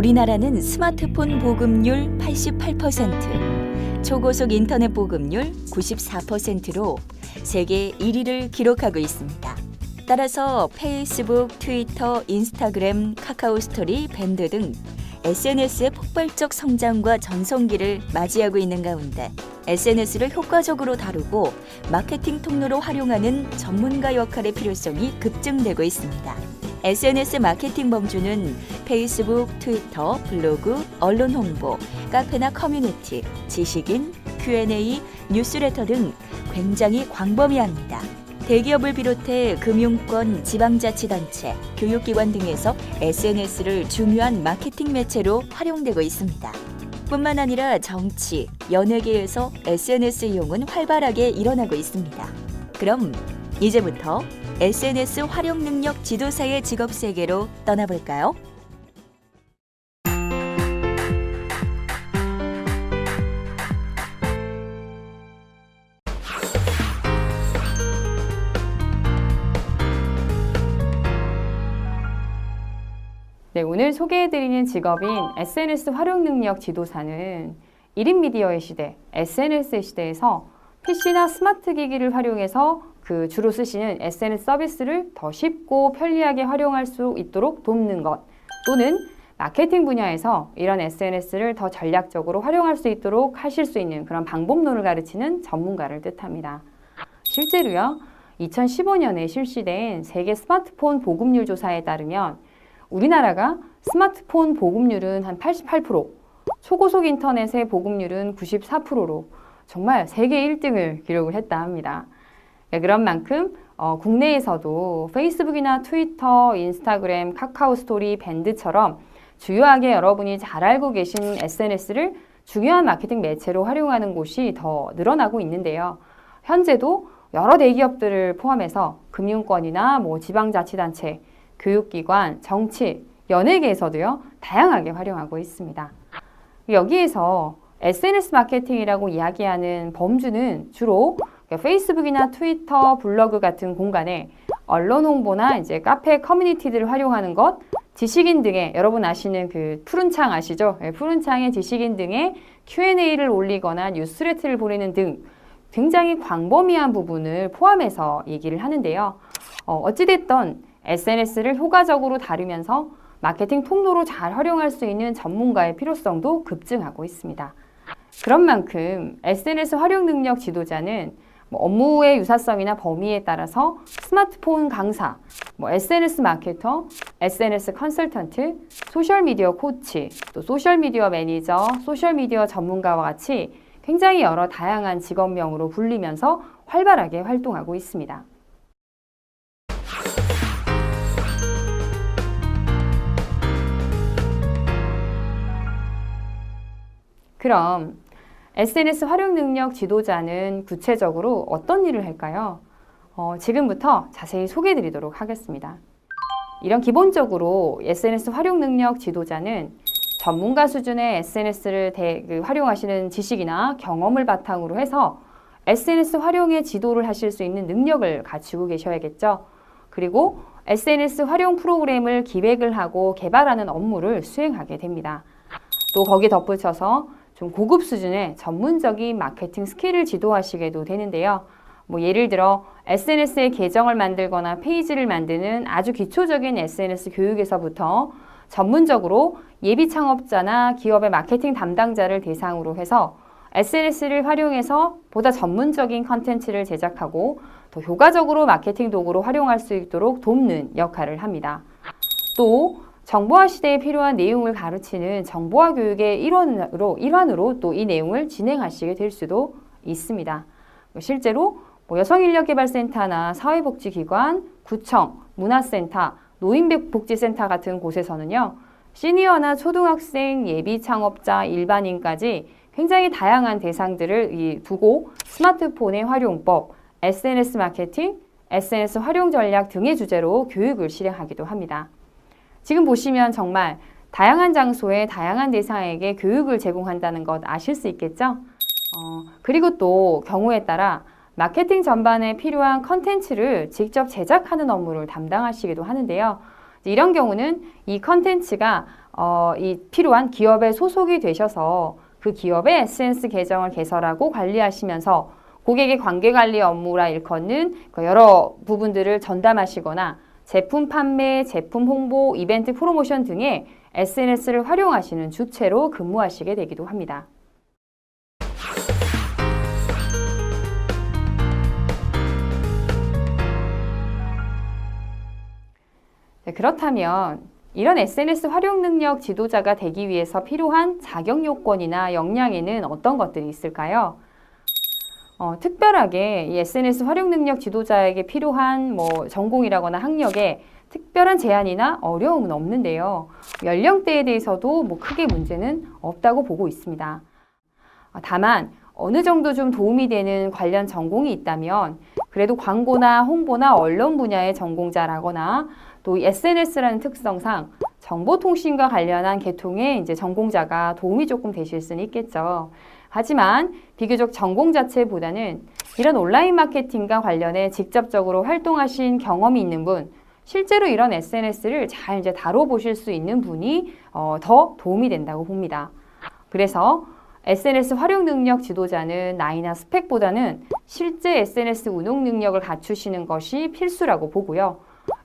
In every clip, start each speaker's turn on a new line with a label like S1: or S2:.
S1: 우리나라는 스마트폰 보급률 88%, 초고속 인터넷 보급률 94%로 세계 1위를 기록하고 있습니다. 따라서 페이스북, 트위터, 인스타그램, 카카오 스토리, 밴드 등 SNS의 폭발적 성장과 전성기를 맞이하고 있는 가운데 SNS를 효과적으로 다루고 마케팅 통로로 활용하는 전문가 역할의 필요성이 급증되고 있습니다. SNS 마케팅 범주는 페이스북, 트위터, 블로그, 언론 홍보, 카페나 커뮤니티, 지식인, Q&A, 뉴스레터 등 굉장히 광범위합니다. 대기업을 비롯해 금융권, 지방자치단체, 교육기관 등에서 SNS를 중요한 마케팅 매체로 활용되고 있습니다. 뿐만 아니라 정치, 연예계에서 SNS 이용은 활발하게 일어나고 있습니다. 그럼 이제부터 SNS 활용 능력 지도사의 직업 세계로 떠나볼까요?
S2: 네, 오늘 소개해드리는 직업인 SNS 활용 능력 지도사는 1인 미디어의 시대, SNS의 시대에서 PC나 스마트 기기를 활용해서 그 주로 쓰시는 SNS 서비스를 더 쉽고 편리하게 활용할 수 있도록 돕는 것, 또는 마케팅 분야에서 이런 SNS를 더 전략적으로 활용할 수 있도록 하실 수 있는 그런 방법론을 가르치는 전문가를 뜻합니다. 실제로요, 2015년에 실시된 세계 스마트폰 보급률 조사에 따르면 우리나라가 스마트폰 보급률은 한 88%, 초고속 인터넷의 보급률은 94%로 정말 세계 1등을 기록을 했다 합니다. 그런 만큼 국내에서도 페이스북이나 트위터, 인스타그램, 카카오 스토리, 밴드처럼 주요하게 여러분이 잘 알고 계신 SNS를 중요한 마케팅 매체로 활용하는 곳이 더 늘어나고 있는데요. 현재도 여러 대기업들을 포함해서 금융권이나 지방자치단체, 교육기관, 정치, 연예계에서도요, 다양하게 활용하고 있습니다. 여기에서 SNS 마케팅이라고 이야기하는 범주는 주로 페이스북이나 트위터, 블로그 같은 공간에 언론 홍보나 이제 카페 커뮤니티들을 활용하는 것, 지식인 등의 여러분 아시는 그 푸른 창 아시죠? 푸른 창에 지식인 등의 Q&A를 올리거나 뉴스레터를 보내는 등 굉장히 광범위한 부분을 포함해서 얘기를 하는데요. 어찌됐든 SNS를 효과적으로 다루면서 마케팅 통로로 잘 활용할 수 있는 전문가의 필요성도 급증하고 있습니다. 그런 만큼 SNS 활용 능력 지도자는 업무의 유사성이나 범위에 따라서 스마트폰 강사, SNS 마케터, SNS 컨설턴트, 소셜미디어 코치, 또 소셜미디어 매니저, 소셜미디어 전문가와 같이 굉장히 여러 다양한 직업명으로 불리면서 활발하게 활동하고 있습니다. 그럼 SNS 활용 능력 지도자는 구체적으로 어떤 일을 할까요? 지금부터 자세히 소개해 드리도록 하겠습니다. 이런 기본적으로 SNS 활용 능력 지도자는 전문가 수준의 SNS를 활용하시는 지식이나 경험을 바탕으로 해서 SNS 활용에 지도를 하실 수 있는 능력을 갖추고 계셔야겠죠. 그리고 SNS 활용 프로그램을 기획을 하고 개발하는 업무를 수행하게 됩니다. 또 거기에 덧붙여서 좀 고급 수준의 전문적인 마케팅 스킬을 지도하시게도 되는데요. 예를 들어 SNS의 계정을 만들거나 페이지를 만드는 아주 기초적인 SNS 교육에서부터 전문적으로 예비 창업자나 기업의 마케팅 담당자를 대상으로 해서 SNS를 활용해서 보다 전문적인 컨텐츠를 제작하고 더 효과적으로 마케팅 도구로 활용할 수 있도록 돕는 역할을 합니다. 또 정보화 시대에 필요한 내용을 가르치는 정보화 교육의 일환으로 또 이 내용을 진행하시게 될 수도 있습니다. 실제로 여성인력개발센터나 사회복지기관, 구청, 문화센터, 노인복지센터 같은 곳에서는요, 시니어나 초등학생, 예비 창업자, 일반인까지 굉장히 다양한 대상들을 두고 스마트폰의 활용법, SNS 마케팅, SNS 활용 전략 등의 주제로 교육을 실행하기도 합니다. 지금 보시면 정말 다양한 장소에 다양한 대상에게 교육을 제공한다는 것 아실 수 있겠죠? 그리고 또 경우에 따라 마케팅 전반에 필요한 컨텐츠를 직접 제작하는 업무를 담당하시기도 하는데요. 이런 경우는 이 컨텐츠가 이 필요한 기업에 소속이 되셔서 그 기업의 SNS 계정을 개설하고 관리하시면서 고객의 관계관리 업무라 일컫는 그 여러 부분들을 전담하시거나 제품 판매, 제품 홍보, 이벤트 프로모션 등의 SNS를 활용하시는 주체로 근무하시게 되기도 합니다. 그렇다면 이런 SNS 활용 능력 지도자가 되기 위해서 필요한 자격 요건이나 역량에는 어떤 것들이 있을까요? 특별하게 이 SNS 활용 능력 지도자에게 필요한 전공이라거나 학력에 특별한 제한이나 어려움은 없는데요. 연령대에 대해서도 크게 문제는 없다고 보고 있습니다. 다만 어느 정도 좀 도움이 되는 관련 전공이 있다면 그래도 광고나 홍보나 언론 분야의 전공자라거나 또 SNS라는 특성상 정보통신과 관련한 계통의 전공자가 도움이 조금 되실 수는 있겠죠. 하지만 비교적 전공 자체보다는 이런 온라인 마케팅과 관련해 직접적으로 활동하신 경험이 있는 분, 실제로 이런 SNS를 잘 다뤄보실 수 있는 분이 더 도움이 된다고 봅니다. 그래서 SNS 활용 능력 지도자는 나이나 스펙보다는 실제 SNS 운용 능력을 갖추시는 것이 필수라고 보고요.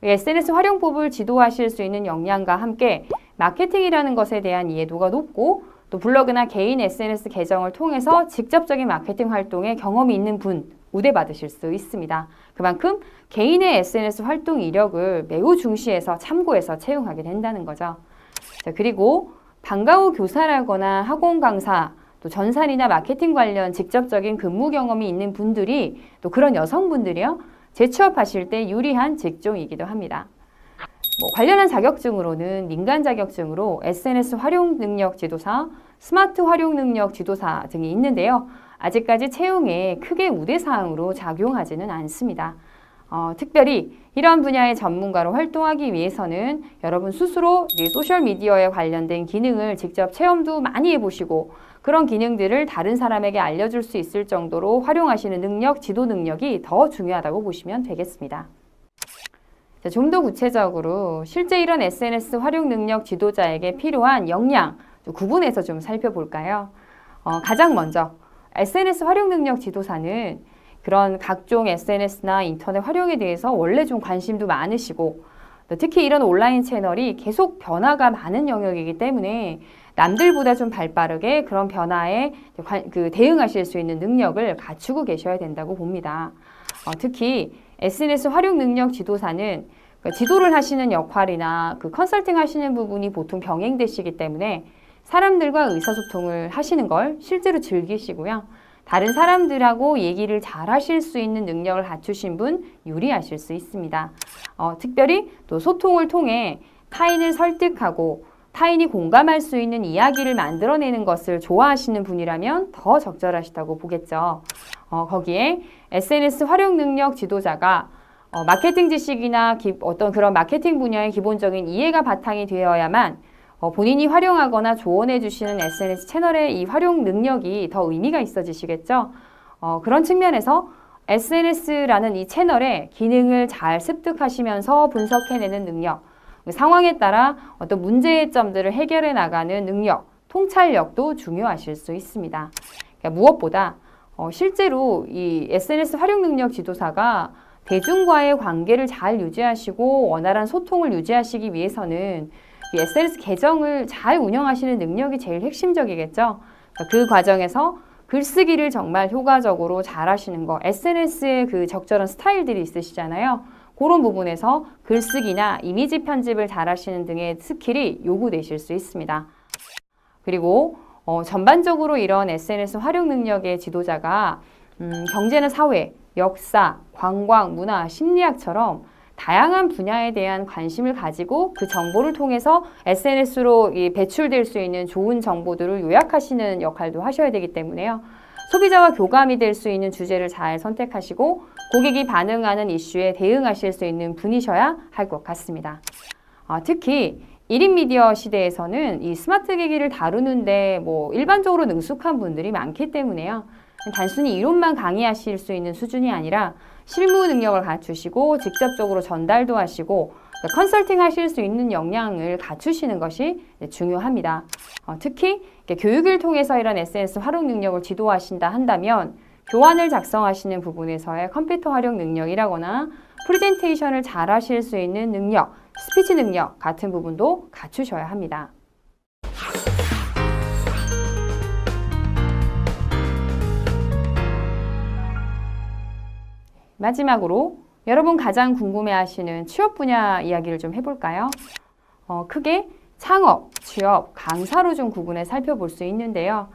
S2: SNS 활용법을 지도하실 수 있는 역량과 함께 마케팅이라는 것에 대한 이해도가 높고 또 블로그나 개인 SNS 계정을 통해서 직접적인 마케팅 활동에 경험이 있는 분 우대받으실 수 있습니다. 그만큼 개인의 SNS 활동 이력을 매우 중시해서 참고해서 채용하게 된다는 거죠. 자, 그리고 방과 후 교사라거나 학원 강사, 또 전산이나 마케팅 관련 직접적인 근무 경험이 있는 분들이 또 그런 여성분들이요. 재취업하실 때 유리한 직종이기도 합니다. 관련한 자격증으로는 민간 자격증으로 SNS 활용 능력 지도사, 스마트 활용 능력 지도사 등이 있는데요. 아직까지 채용에 크게 우대사항으로 작용하지는 않습니다. 특별히 이러한 분야의 전문가로 활동하기 위해서는 여러분 스스로 소셜미디어에 관련된 기능을 직접 체험도 많이 해보시고 그런 기능들을 다른 사람에게 알려줄 수 있을 정도로 활용하시는 능력, 지도 능력이 더 중요하다고 보시면 되겠습니다. 좀 더 구체적으로 실제 이런 SNS 활용 능력 지도자에게 필요한 역량 구분해서 좀 살펴볼까요? 가장 먼저 SNS 활용 능력 지도사는 그런 각종 SNS나 인터넷 활용에 대해서 원래 좀 관심도 많으시고 특히 이런 온라인 채널이 계속 변화가 많은 영역이기 때문에 남들보다 좀 발빠르게 그런 변화에 대응하실 수 있는 능력을 갖추고 계셔야 된다고 봅니다. 특히 SNS 활용 능력 지도사는 지도를 하시는 역할이나 컨설팅 하시는 부분이 보통 병행되시기 때문에 사람들과 의사소통을 하시는 걸 실제로 즐기시고요. 다른 사람들하고 얘기를 잘 하실 수 있는 능력을 갖추신 분 유리하실 수 있습니다. 특별히 또 소통을 통해 타인을 설득하고 타인이 공감할 수 있는 이야기를 만들어내는 것을 좋아하시는 분이라면 더 적절하시다고 보겠죠. 거기에 SNS 활용 능력 지도자가 마케팅 지식이나 어떤 그런 마케팅 분야의 기본적인 이해가 바탕이 되어야만 본인이 활용하거나 조언해 주시는 SNS 채널의 이 활용 능력이 더 의미가 있어지시겠죠. 그런 측면에서 SNS라는 이 채널의 기능을 잘 습득하시면서 분석해내는 능력, 상황에 따라 어떤 문제의 점들을 해결해 나가는 능력, 통찰력도 중요하실 수 있습니다. 그러니까 무엇보다 실제로 이 SNS 활용 능력 지도사가 대중과의 관계를 잘 유지하시고 원활한 소통을 유지하시기 위해서는 이 SNS 계정을 잘 운영하시는 능력이 제일 핵심적이겠죠. 그 과정에서 글쓰기를 정말 효과적으로 잘 하시는 거, SNS에 그 적절한 스타일들이 있으시잖아요. 그런 부분에서 글쓰기나 이미지 편집을 잘 하시는 등의 스킬이 요구되실 수 있습니다. 그리고 전반적으로 이런 SNS 활용 능력의 지도자가 경제나 사회, 역사, 관광, 문화, 심리학처럼 다양한 분야에 대한 관심을 가지고 그 정보를 통해서 SNS로 배출될 수 있는 좋은 정보들을 요약하시는 역할도 하셔야 되기 때문에요. 소비자와 교감이 될 수 있는 주제를 잘 선택하시고 고객이 반응하는 이슈에 대응하실 수 있는 분이셔야 할 것 같습니다. 특히 1인 미디어 시대에서는 이 스마트 기기를 다루는데 일반적으로 능숙한 분들이 많기 때문에요. 단순히 이론만 강의하실 수 있는 수준이 아니라 실무 능력을 갖추시고 직접적으로 전달도 하시고 그러니까 컨설팅 하실 수 있는 역량을 갖추시는 것이 중요합니다. 특히 교육을 통해서 이런 SNS 활용 능력을 지도하신다 한다면 교환을 작성하시는 부분에서의 컴퓨터 활용 능력이라거나 프레젠테이션을 잘 하실 수 있는 능력, 스피치 능력 같은 부분도 갖추셔야 합니다. 마지막으로 여러분 가장 궁금해하시는 취업 분야 이야기를 좀 해볼까요? 크게 창업, 취업, 강사로 좀 구분해 살펴볼 수 있는데요.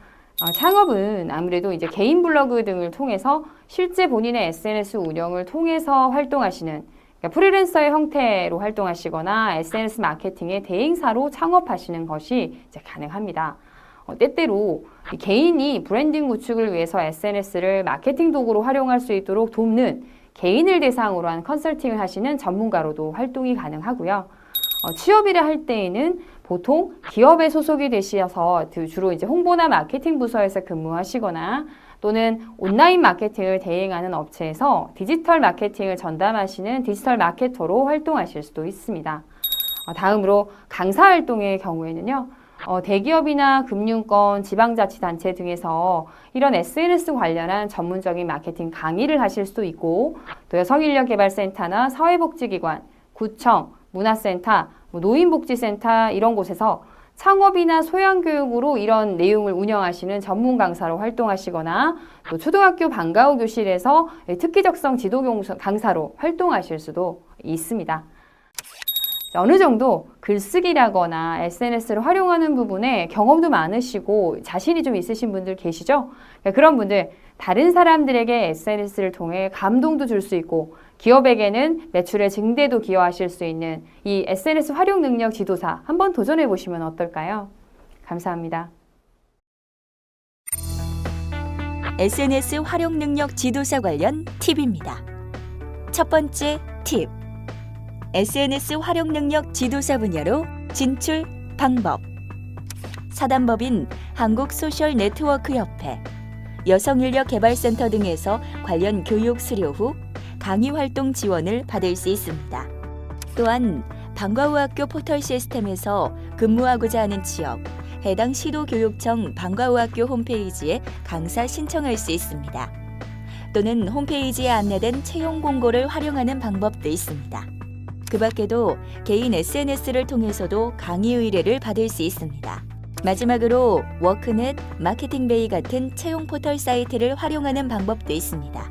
S2: 창업은 아무래도 이제 개인 블로그 등을 통해서 실제 본인의 SNS 운영을 통해서 활동하시는, 그러니까 프리랜서의 형태로 활동하시거나 SNS 마케팅의 대행사로 창업하시는 것이 이제 가능합니다. 때때로 개인이 브랜딩 구축을 위해서 SNS를 마케팅 도구로 활용할 수 있도록 돕는 개인을 대상으로 한 컨설팅을 하시는 전문가로도 활동이 가능하고요. 취업이라 할 때에는 보통 기업에 소속이 되셔서 주로 이제 홍보나 마케팅 부서에서 근무하시거나 또는 온라인 마케팅을 대행하는 업체에서 디지털 마케팅을 전담하시는 디지털 마케터로 활동하실 수도 있습니다. 다음으로 강사 활동의 경우에는요. 대기업이나 금융권, 지방자치단체 등에서 이런 SNS 관련한 전문적인 마케팅 강의를 하실 수도 있고 또 여성인력개발센터나 사회복지기관, 구청, 문화센터, 노인복지센터 이런 곳에서 창업이나 소양교육으로 이런 내용을 운영하시는 전문 강사로 활동하시거나 또 초등학교 방과후 교실에서 특기적성 지도 강사로 활동하실 수도 있습니다. 어느 정도 글쓰기라거나 SNS를 활용하는 부분에 경험도 많으시고 자신이 좀 있으신 분들 계시죠? 그런 분들, 다른 사람들에게 SNS를 통해 감동도 줄 수 있고 기업에게는 매출의 증대도 기여하실 수 있는 이 SNS 활용 능력 지도사 한번 도전해 보시면 어떨까요? 감사합니다.
S1: SNS 활용 능력 지도사 관련 팁입니다. 첫 번째 팁. SNS 활용 능력 지도사 분야로 진출 방법. 사단법인 한국소셜네트워크협회, 여성인력개발센터 등에서 관련 교육 수료 후 강의 활동 지원을 받을 수 있습니다. 또한 방과후 학교 포털 시스템에서 근무하고자 하는 취업, 해당 시도교육청 방과후 학교 홈페이지에 강사 신청할 수 있습니다. 또는 홈페이지에 안내된 채용 공고를 활용하는 방법도 있습니다. 그 밖에도 개인 SNS를 통해서도 강의 의뢰를 받을 수 있습니다. 마지막으로 워크넷, 마케팅베이 같은 채용 포털 사이트를 활용하는 방법도 있습니다.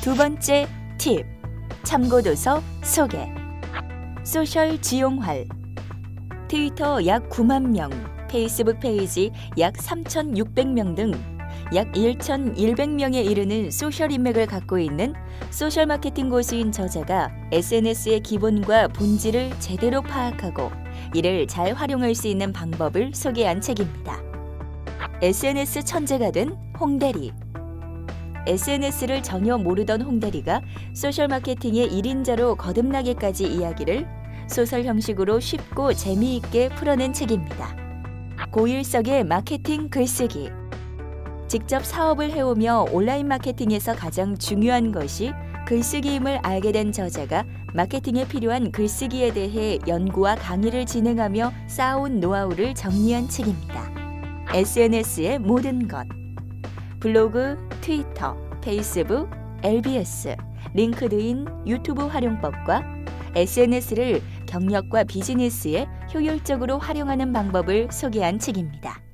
S1: 두 번째 팁, 참고도서 소개. 소셜 지용활. 트위터 약 9만 명, 페이스북 페이지 약 3,600명 등 약 1,100명에 이르는 소셜 인맥을 갖고 있는 소셜 마케팅 고수인 저자가 SNS의 기본과 본질을 제대로 파악하고 이를 잘 활용할 수 있는 방법을 소개한 책입니다. SNS 천재가 된 홍대리. SNS를 전혀 모르던 홍대리가 소셜 마케팅의 1인자로 거듭나기까지 이야기를 소설 형식으로 쉽고 재미있게 풀어낸 책입니다. 고일석의 마케팅 글쓰기. 직접 사업을 해오며 온라인 마케팅에서 가장 중요한 것이 글쓰기임을 알게 된 저자가 마케팅에 필요한 글쓰기에 대해 연구와 강의를 진행하며 쌓아온 노하우를 정리한 책입니다. SNS의 모든 것. 블로그, 트위터, 페이스북, LBS, 링크드인, 유튜브 활용법과 SNS를 경력과 비즈니스에 효율적으로 활용하는 방법을 소개한 책입니다.